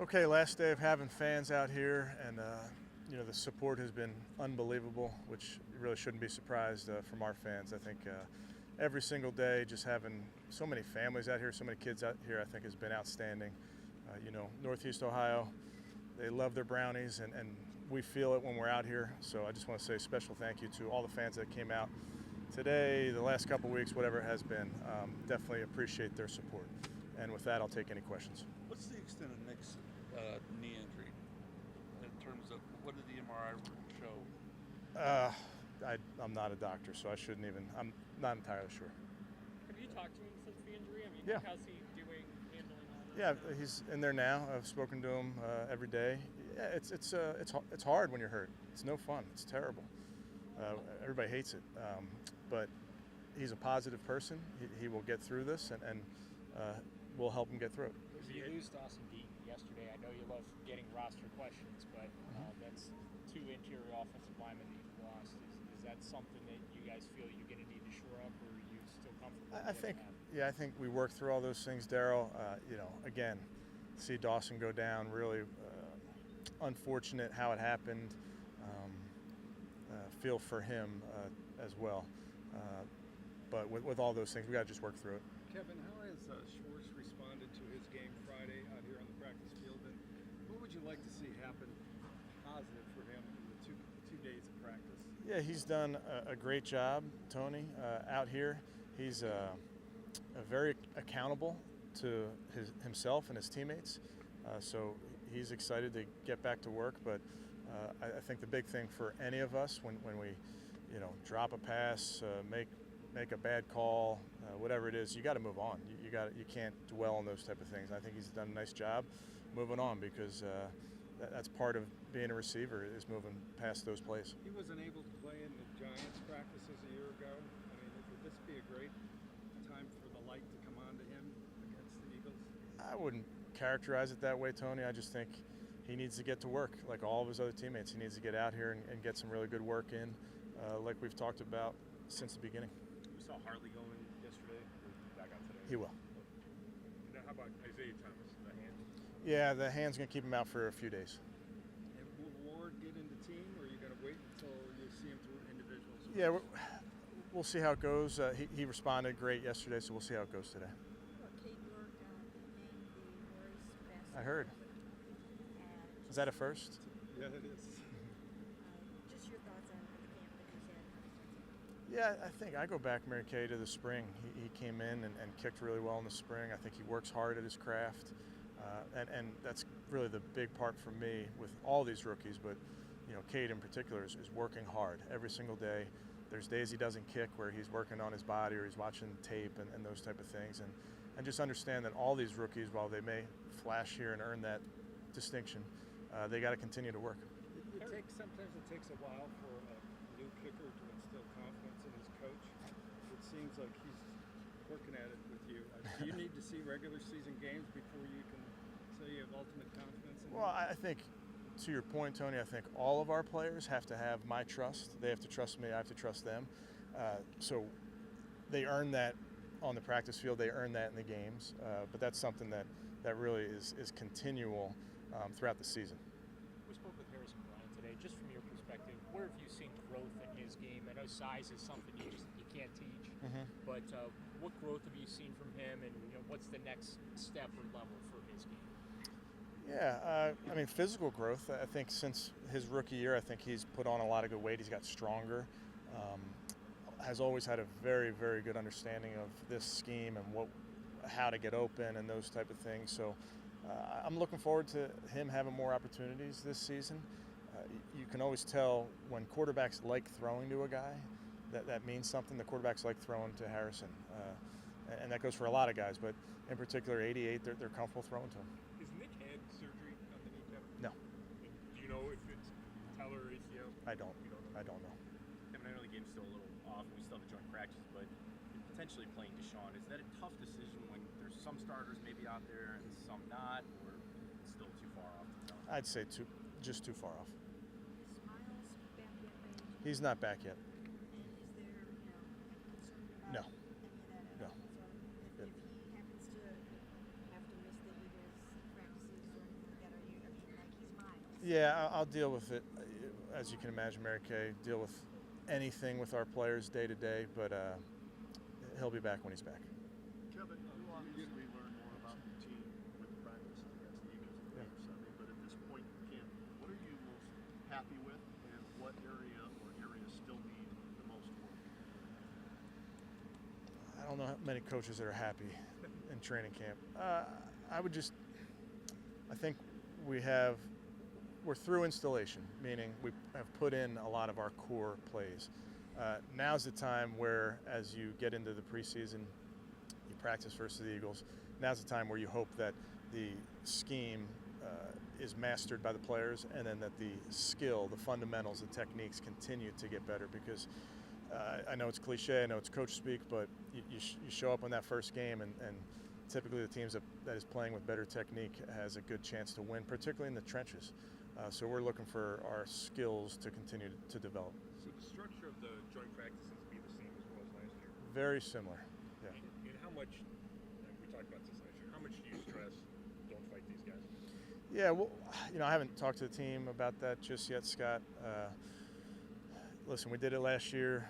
Okay, last day of having fans out here, and the support has been unbelievable, which you really shouldn't be surprised from our fans. I think every single day, just having so many families out here, so many kids out here, I think has been outstanding. Northeast Ohio, they love their brownies, and we feel it when we're out here. So I just want to say a special thank you to all the fans that came out today, the last couple weeks, whatever it has been. Definitely appreciate their support. And with that, I'll take any questions. What's the extent of Nick's knee injury in terms of what did the MRI show? I'm not a doctor, so I shouldn't even. I'm not entirely sure. Have you talked to him since the injury? I mean, Yeah. how's he doing handling all this? Yeah, he's in there now. I've spoken to him every day. Yeah, it's hard when you're hurt. It's no fun. It's terrible. Everybody hates it, but he's a positive person. He will get through this, and we'll help him get through it. You lose Dawson Deaton yesterday. I know you love getting roster questions, but that's two interior offensive linemen that you've lost. Is that something that you guys feel you're going to need to shore up, or are you still comfortable? I think we worked through all those things, Daryl. Again, see Dawson go down, really unfortunate how it happened. Feel for him as well. But with all those things, we got to just work through it. Kevin, how has Schwartz responded to his game Friday out here on the practice field, and what would you like to see happen positive for him in the two days of practice? Yeah, he's done a great job, Tony, out here. He's very accountable to himself and his teammates, so he's excited to get back to work. But I think the big thing for any of us when we, drop a pass, make a bad call, whatever it is, you got to move on. You can't dwell on those type of things. I think he's done a nice job moving on because that's part of being a receiver is moving past those plays. He wasn't able to play in the Giants practices a year ago. I mean, would this be a great time for the light to come on to him against the Eagles? I wouldn't characterize it that way, Tony. I just think he needs to get to work like all of his other teammates. He needs to get out here and get some really good work in, like we've talked about since the beginning. We saw Hartley going yesterday. Back out today. He will. Now, how about Isaiah Thomas, the hand? Yeah, the hand's going to keep him out for a few days. And will Ward get in the team, or are you going to wait until you see him through individuals? Yeah, we'll see how it goes. He responded great yesterday, so we'll see how it goes today. Kate York named the worst passer. I heard. Is that a first? Yeah, it is. Just your thoughts on the camp that he's had. Yeah, I think I go back, Mary Kay, to the spring. He came in and kicked really well in the spring. I think he works hard at his craft, and that's really the big part for me with all these rookies. But Cade in particular is working hard every single day. There's days he doesn't kick where he's working on his body or he's watching tape and those type of things. And just understand that all these rookies, while they may flash here and earn that distinction, they got to continue to work. Sometimes it takes a while for a new kicker to instill confidence in his coach. It seems like he's working at it with you. Do you need to see regular season games before you can say you have ultimate confidence in him? Well, I think, to your point, Tony, I think all of our players have to have my trust. They have to trust me. I have to trust them. So they earn that on the practice field. They earn that in the games. But that's something that really is continual throughout the season. We spoke with Harrison Bryant today. Just from your perspective, where have you seen growth in his game? I know size is something you can't teach, but what growth have you seen from him, and what's the next step or level for his game? Yeah, physical growth. I think since his rookie year, I think he's put on a lot of good weight. He's got stronger. Has always had a very, very good understanding of this scheme and how to get open and those type of things. So I'm looking forward to him having more opportunities this season. You can always tell when quarterbacks like throwing to a guy, that means something. The quarterbacks like throwing to Harrison. And that goes for a lot of guys, but in particular, 88, they're comfortable throwing to him. Is Nick had surgery on the kneecap? No. Do you know if it's patella or ACL? I don't. You don't know? I don't know. I know the game's still a little off. We still have a joint practice, but potentially playing Deshaun, is that a tough decision when there's some starters maybe out there and some not, or it's still too far off to tell? I'd say just too far off. Is Miles back yet by any chance? He's not back yet. And is there, concern No. about any of that No. at all? So if he happens to have to miss the Eagles practices or anything like that, are Yeah, I'll deal with it. As you can imagine, Mary Kay, deal with anything with our players day to day, but he'll be back when he's back. Kevin, you obviously learn more about the team with practice against the Eagles on Sunday, but at this point in camp, what are you most happy with, and what area or areas still need the most work? I don't know how many coaches that are happy in training camp. I think we're through installation, meaning we have put in a lot of our core plays. Now's the time where, as you get into the preseason, you practice versus the Eagles. Now's the time where you hope that the scheme is mastered by the players, and then that the skill, the fundamentals, the techniques continue to get better. Because I know it's cliche, I know it's coach speak, but you show up on that first game, and typically the teams that is playing with better technique has a good chance to win, particularly in the trenches. So we're looking for our skills to continue to develop. So the structure of the joint practices be the same as well as last year? Very similar, yeah. And how much, and we talked about this last year, how much do you stress don't fight these guys? Yeah, well, I haven't talked to the team about that just yet, Scott. Listen, we did it last year.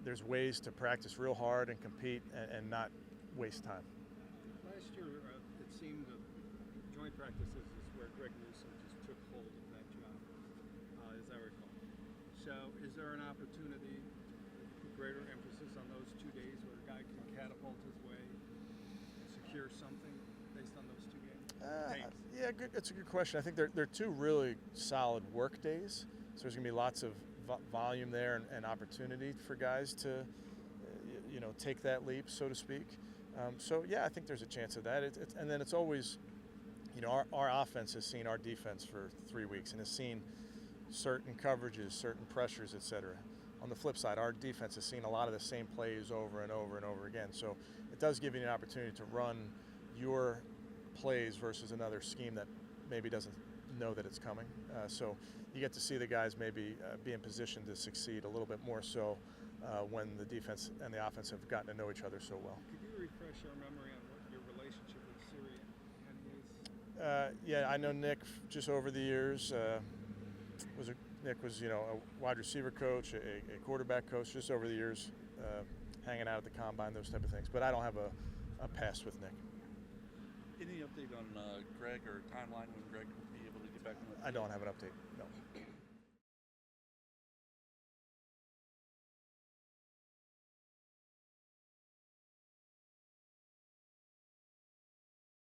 There's ways to practice real hard and compete and not waste time. Last year, it seemed that joint practices is where Greg Newsom just took hold of that job, as I recall. So is there an opportunity to put greater emphasis on those 2 days where a guy can catapult his way and secure something based on those 2 games? Yeah, good. That's a good question. I think they're two really solid work days. So there's going to be lots of volume there and opportunity for guys to, take that leap, so to speak. So yeah, I think there's a chance of that. And then it's always, our offense has seen our defense for 3 weeks and has seen certain coverages, certain pressures, etc. On the flip side, our defense has seen a lot of the same plays over and over and over again. So it does give you an opportunity to run your plays versus another scheme that maybe doesn't know that it's coming. So you get to see the guys maybe be in position to succeed a little bit more so when the defense and the offense have gotten to know each other so well. Could you refresh our memory on what your relationship with Syria is? Yeah, I know Nick just over the years. Nick was a wide receiver coach, a quarterback coach, just over the years, hanging out at the combine, those type of things. But I don't have a past with Nick. Any update on Greg or timeline when Greg will be able to get back on the field? I don't have an update, no.